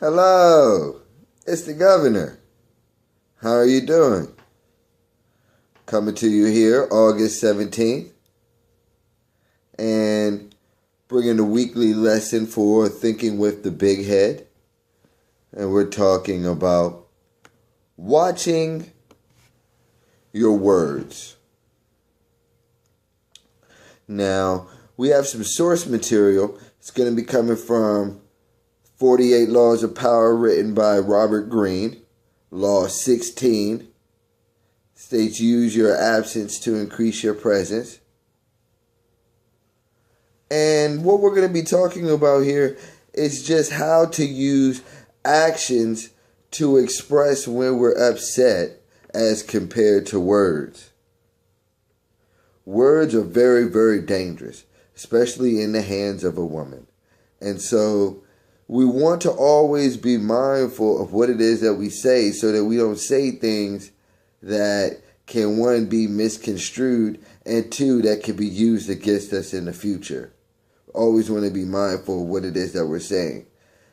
Hello, it's the governor. How are you doing? Coming to you here August 17th and bringing a weekly lesson for Thinking with the Big Head. And we're talking about watching your words. Now, we have some source material. It's going to be coming from 48 Laws of Power written by Robert Greene. Law 16 states use your absence to increase your presence. And what we're going to be talking about here is just how to use actions to express when we're upset as compared to words. Words are very, very dangerous, especially in the hands of a woman. And so we want to always be mindful of what it is that we say so that we don't say things that can, one, be misconstrued, and two, that can be used against us in the future. Always want to be mindful of what it is that we're saying.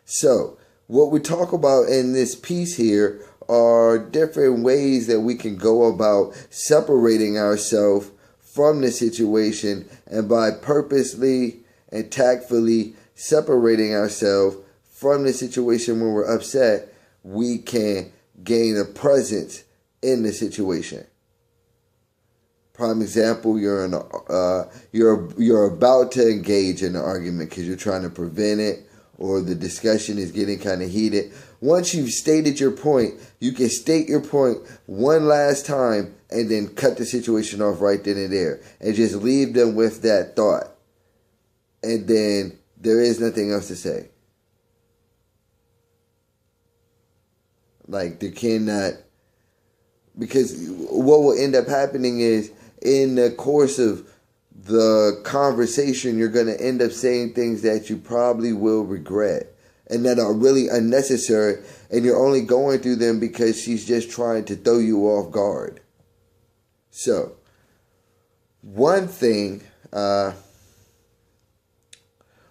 So, what we talk about in this piece here are different ways that we can go about separating ourselves from the situation, and by purposely and tactfully separating ourselves from the situation when we're upset, we can gain a presence in the situation. Prime example: you're about to engage in an argument because you're trying to prevent it, or the discussion is getting kind of heated. Once you've stated your point, you can state your point one last time and then cut the situation off right then and there, and just leave them with that thought. And then there is nothing else to say. Like, they cannot, because what will end up happening is, in the course of the conversation, you're going to end up saying things that you probably will regret and that are really unnecessary, and you're only going through them because she's just trying to throw you off guard. So, one thing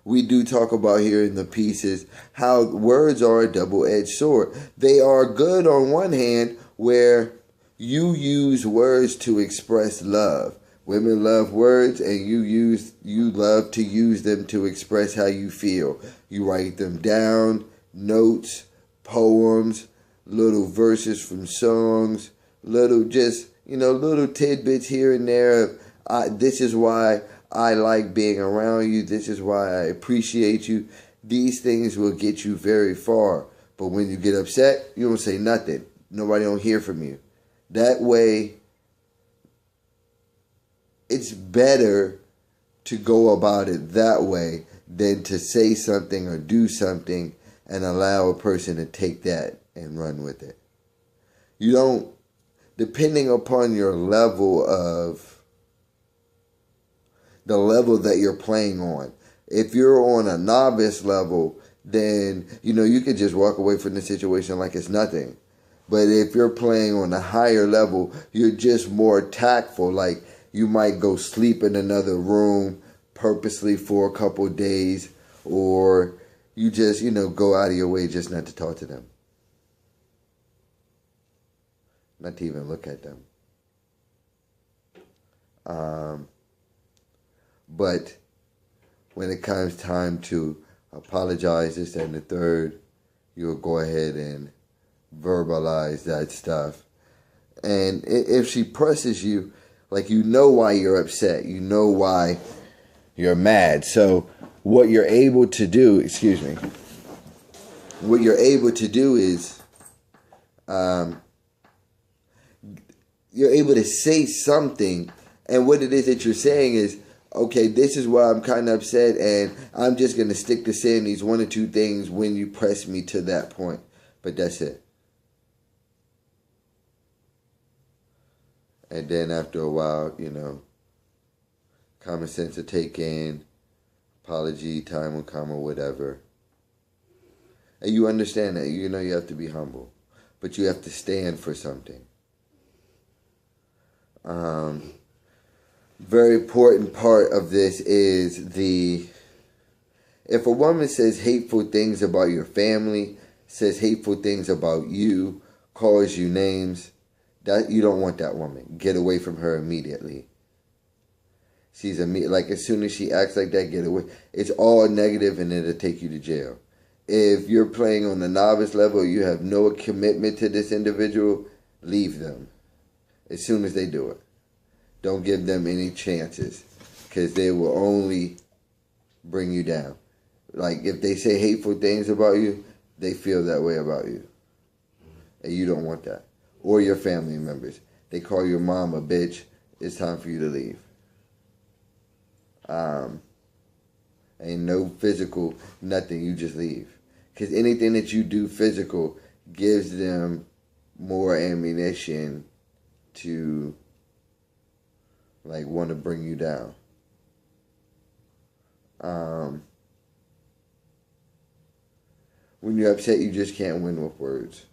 we do talk about here in the piece is how words are a double-edged sword. They are good on one hand, where you use words to express love. Women love words, and you love to use them to express how you feel. You write them down, notes, poems, little verses from songs, little tidbits here and there of, this is why I like being around you. This is why I appreciate you. These things will get you very far. But when you get upset, you don't say nothing. Nobody don't hear from you. That way, it's better to go about it that way than to say something or do something and allow a person to take that and run with it. You don't, depending upon your level of, the level that you're playing on. If you're on a novice level, then, you could just walk away from the situation like it's nothing. But if you're playing on a higher level, you're just more tactful. Like, you might go sleep in another room purposely for a couple of days, or you just, go out of your way just not to talk to them. Not to even look at them. But when it comes time to apologize, this, and the third, you'll go ahead and verbalize that stuff. And if she presses you, like, you know why you're upset, you know why you're mad. So what you're able to do, is you're able to say something, and what it is that you're saying is, okay, this is why I'm kind of upset, and I'm just going to stick to saying these one or two things when you press me to that point. But that's it. And then after a while, common sense will take in, apology, time will come, or whatever. And you understand that. You have to be humble. But you have to stand for something. Very important part of this is if a woman says hateful things about your family, says hateful things about you, calls you names, that you don't want that woman. Get away from her immediately. She's like as soon as she acts like that, get away. It's all negative and it'll take you to jail. If you're playing on the novice level, you have no commitment to this individual, leave them as soon as they do it. Don't give them any chances because they will only bring you down. Like if they say hateful things about you, they feel that way about you. And you don't want that. Or your family members. They call your mom a bitch. It's time for you to leave. Ain't no physical, nothing. You just leave. Because anything that you do physical gives them more ammunition to like want to bring you down. When you're upset, you just can't win with words.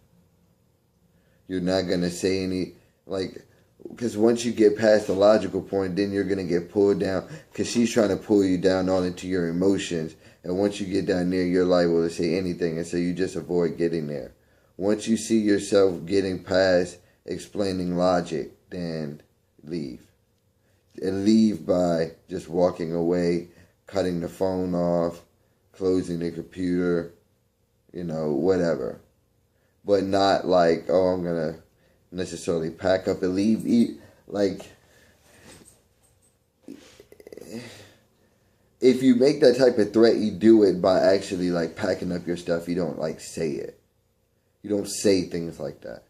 You're not going to say any, like, because once you get past the logical point, then you're going to get pulled down because she's trying to pull you down all into your emotions. And once you get down there, you're liable to say anything. And so you just avoid getting there. Once you see yourself getting past explaining logic, then leave. And leave by just walking away, cutting the phone off, closing the computer, whatever. But not like, oh, I'm going to necessarily pack up and leave. Like, if you make that type of threat, you do it by actually like packing up your stuff. You don't like say it. You don't say things like that.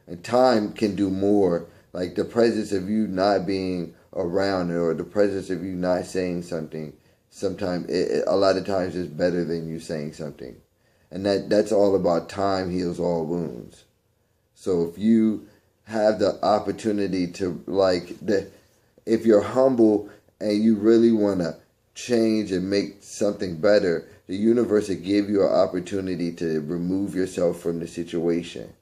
And time can do more. Like the presence of you not being around or the presence of you not saying something. Sometimes, a lot of times, it's better than you saying something. And that's all about time heals all wounds. So if you have the opportunity to, if you're humble and you really want to change and make something better, the universe will give you an opportunity to remove yourself from the situation.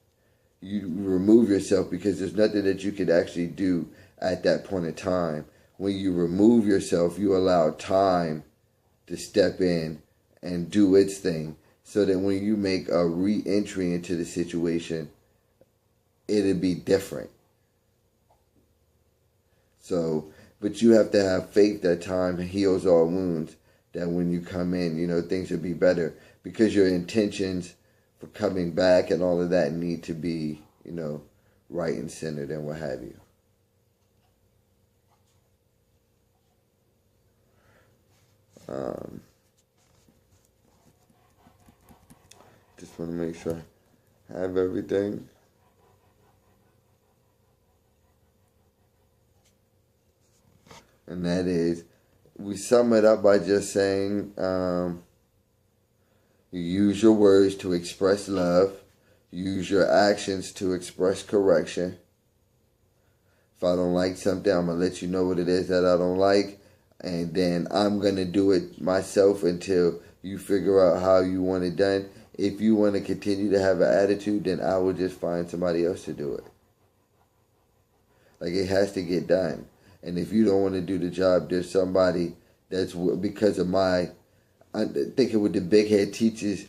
You remove yourself because there's nothing that you could actually do at that point in time. When you remove yourself, you allow time to step in and do its thing so that when you make a re-entry into the situation, it'll be different. So, but you have to have faith that time heals all wounds, that when you come in, things will be better because your intentions for coming back and all of that need to be, right and centered and what have you. Just want to make sure I have everything. And that is, we sum it up by just saying, you use your words to express love. Use your actions to express correction. If I don't like something, I'm going to let you know what it is that I don't like. And then I'm going to do it myself until you figure out how you want it done. If you want to continue to have an attitude, then I will just find somebody else to do it. Like, it has to get done. And if you don't want to do the job, there's somebody that's, because of I'm thinking with the big head teachers,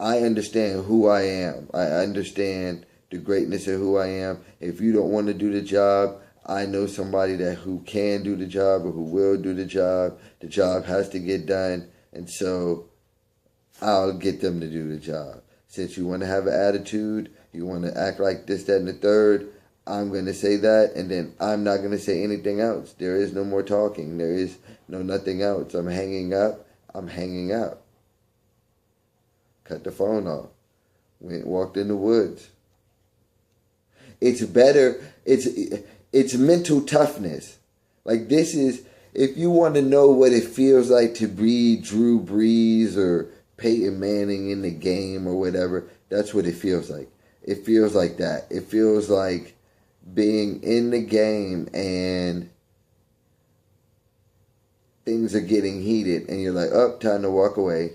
I understand who I am. I understand the greatness of who I am. If you don't want to do the job, I know somebody who can do the job or who will do the job. The job has to get done. And so I'll get them to do the job. Since you want to have an attitude, you want to act like this, that, and the third, I'm going to say that, and then I'm not going to say anything else. There is no more talking. There is nothing else. I'm hanging up. I'm hanging out. Cut the phone off. Walked in the woods. It's better. It's mental toughness. Like this is, if you want to know what it feels like to be Drew Brees or Peyton Manning in the game or whatever, that's what it feels like. It feels like that. It feels like being in the game and things are getting heated and you're like, oh, time to walk away.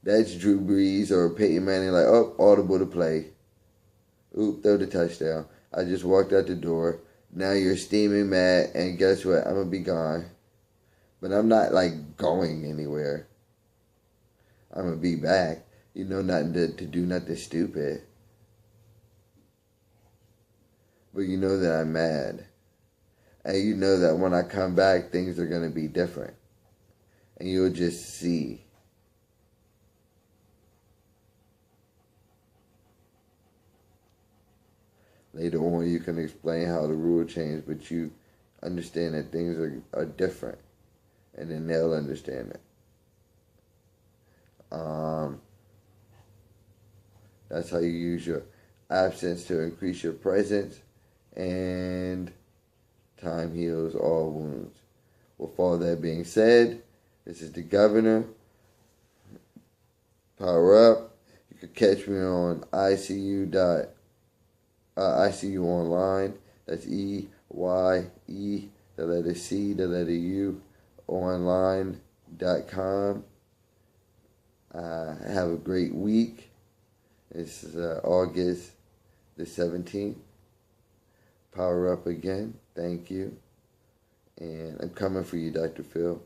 That's Drew Brees or Peyton Manning, like, oh, audible to play. Oop, throw the touchdown. I just walked out the door. Now you're steaming mad, and guess what? I'm going to be gone. But I'm not like going anywhere. I'm gonna be back. You know, nothing to do nothing stupid. But you know that I'm mad. And you know that when I come back, things are gonna be different. And you'll just see. Later on, you can explain how the rule changed, but you understand that things are different. And then they'll understand it. That's how you use your absence to increase your presence, and time heals all wounds. With all that being said, this is the Governor. Power up. You can catch me on ICU online. That's EYE, the letter C, the letter U, online.com. Have a great week. This is August the 17th. Power up again. Thank you. And I'm coming for you, Dr. Phil.